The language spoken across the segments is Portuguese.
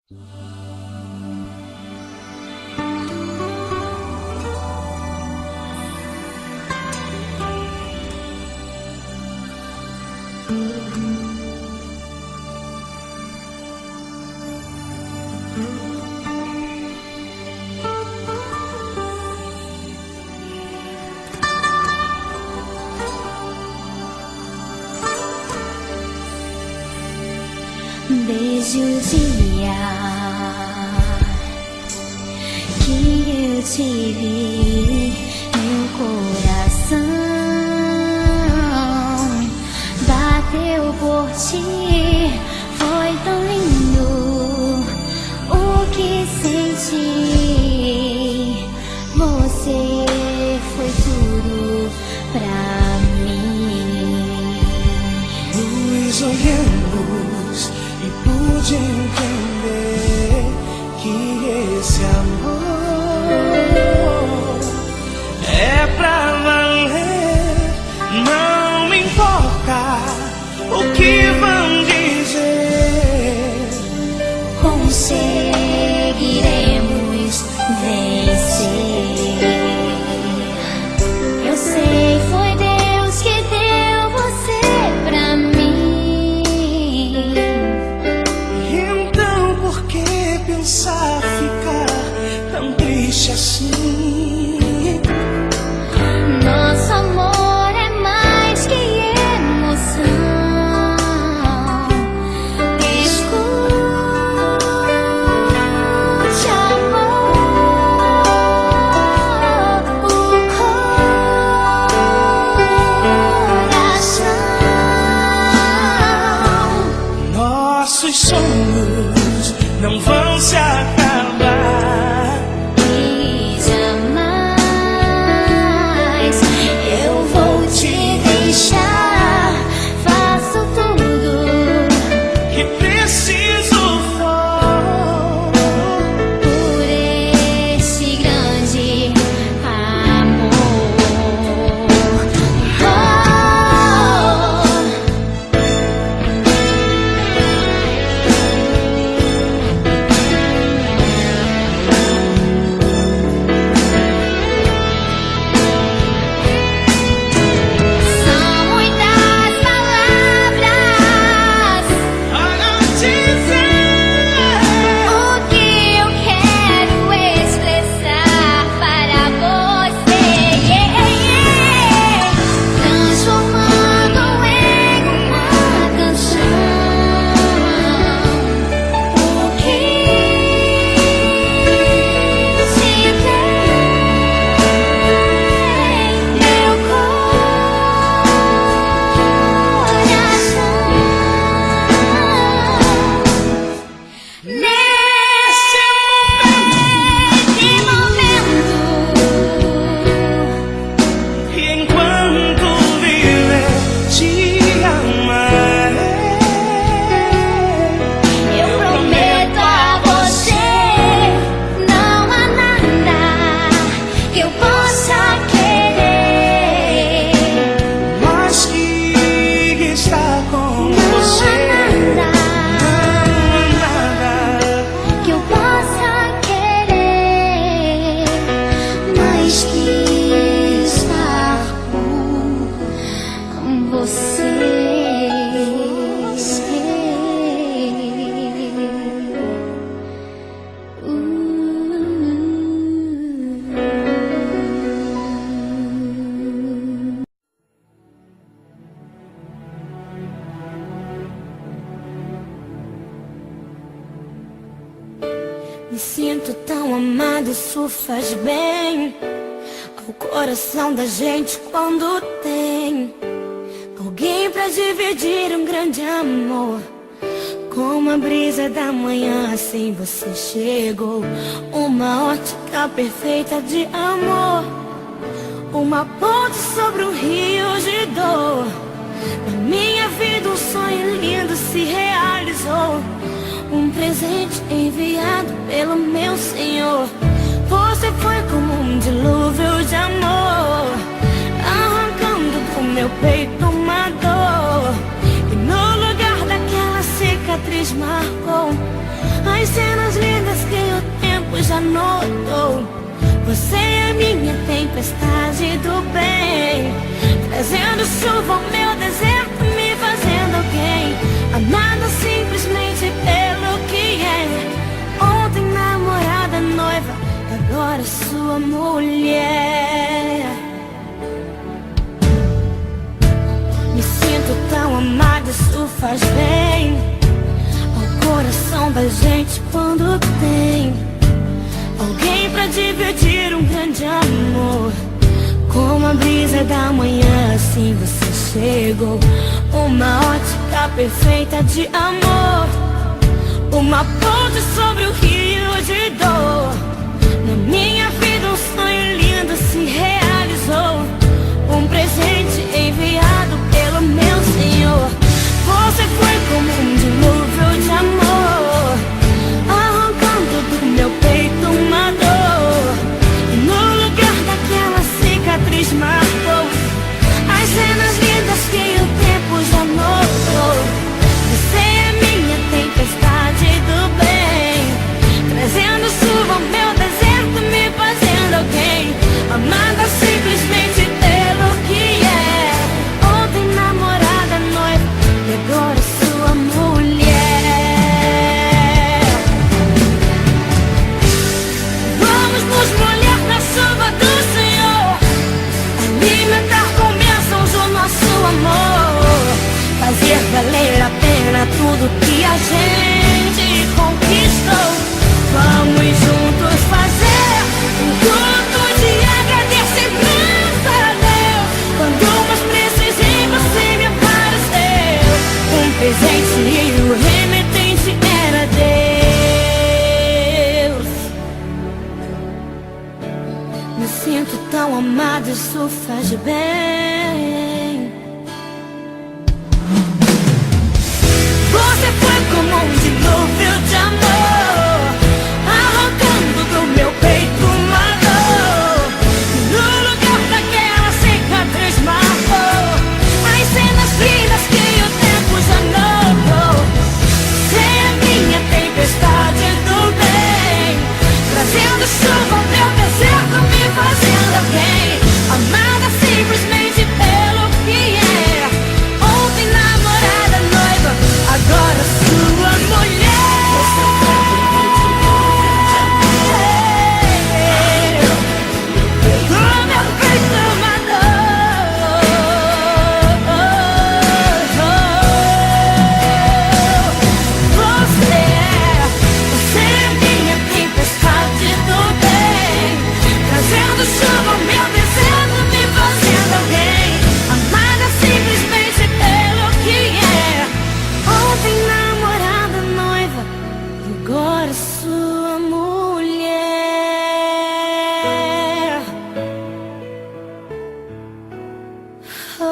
Desde o dia que eu te vi, meu coração bateu por ti. Foi tão lindo o que senti. Você foi tudo pra mim. Nos olhamos e pude entender que esse amor é pra valer. Não me importa o que vão dizer, conseguiremos vencer. Eu sei, foi Deus que deu você pra mim. Então por que pensar ficar tão triste assim? Nosso amor é mais que emoção. Escute, amor, o coração. Nossos sonhos não vão se acabar E jamais eu vou te deixar. Faço tudo que preciso for por esse grande amor. São muitas palavras para dizer o que eu quero expressar para você, transformando em uma canção o que se tem, meu coração. Nesse momento, e enquanto viver te amarei. eu prometo a você, não há nada que eu possa querer, Mas que estar com não você há nada não há nada. que eu possa querer mais que estar com você. Me sinto tão amado, isso faz bem ao coração da gente quando tem alguém pra dividir um grande amor. Como a brisa da manhã, assim você chegou. Uma ótica perfeita de amor, uma ponte sobre um rio de dor. Na minha vida um sonho lindo se realizou, um presente enviado pelo meu Senhor. Você foi como um dilúvio de amor, arrancando do meu peito uma dor, e no lugar daquela cicatriz marcou as cenas Você é minha tempestade do bem, trazendo chuva ao meu deserto, me fazendo alguém, amada simplesmente pelo que é. Ontem namorada, noiva, agora sua mulher. Me sinto tão amada, isso faz bem ao coração da gente quando tem alguém pra dividir um grande amor. Como a brisa da manhã, assim você chegou, uma ótica perfeita de amor, uma ponte sobre o rio de dor. Na minha vida um sonho lindo se realizou, um presente enviado pelo meu Senhor. Você foi como um dilúvio de amor, arrancando do meu peito uma dor, e no lugar daquela cicatriz marcou as cenas lindas que o tempo já notou. Você é minha tempestade do bem, trazendo chuva ao meu deserto, me fazendo alguém, amada simplesmente pelo que é. Ontem namorada, noiva, e agora sua mulher. Vamos nos molhar na chuva do Senhor, alimentar com bênçãos o nosso amor, fazer valer a pena tudo que a gente conquistou. Vamos juntos fazer um culto de agradecimento a Deus. Quando mais precisei, você me apareceu, um presente e o remetente era Deus. Me sinto tão amada, isso faz bem. Você foi como um dilúvio de amor, arrancando do meu peito uma dor, no lugar daquela cicatriz marcou as cenas lindas que o tempo já notou. Você é minha tempestade do bem, trazendo chuva ao meu deserto, me fazendo alguém, amada simplesmente pelo que é. Ontem namorada, noiva, agora sua mulher. No meu peito uma dor, você é minha tempestade do bem, trazendo chuva ao meu deserto, me fazendo alguém, amada simplesmente pelo que é. Ontem namorada, noiva, agora sua mulher. Oh.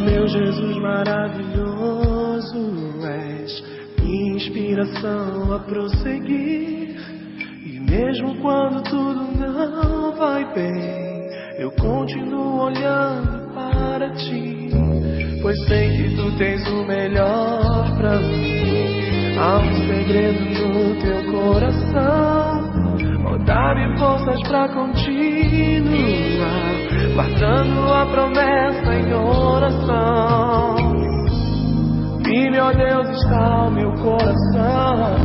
Meu Jesus maravilhoso, és minha inspiração a prosseguir. E mesmo quando tudo não vai bem, eu continuo olhando para ti, pois sei que tu tens o melhor pra mim. Há um segredo no teu coração, dá-me forças pra continuar, guardando a promessa em oração. Firme, ó Deus, está o meu coração,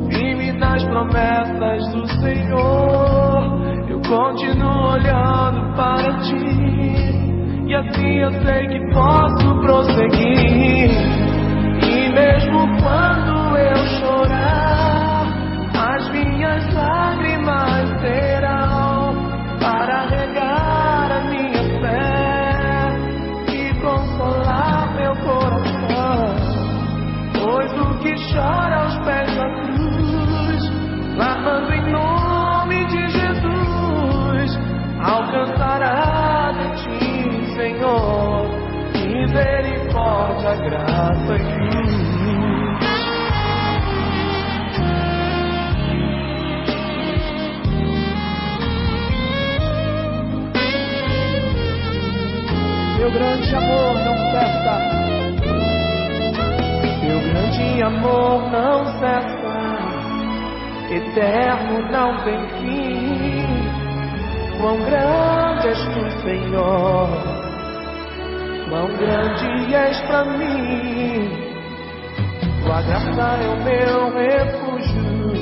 firme nas promessas do Senhor. Eu continuo olhando para ti, e assim eu sei que posso prosseguir. E mesmo quando eu chorar, as minhas lágrimas serão para regar a minha fé e consolar meu coração. Pois que chora aos pés da cruz, clamando em nome de graça em mim. Teu grande amor não cessa, teu grande amor não cessa, eterno não tem fim. Quão grande és tu, Senhor, quão grande és pra mim. Tua graça é o meu refúgio,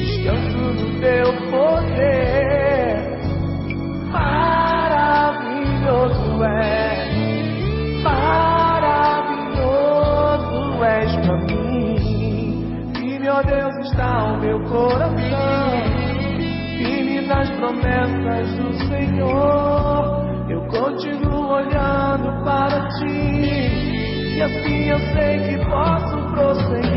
descanso no teu poder. Maravilhoso és pra mim. Firme, ó Deus, está o meu coração, firme nas promessas do Senhor. Eu continuo olhando para ti, e assim eu sei que posso prosseguir.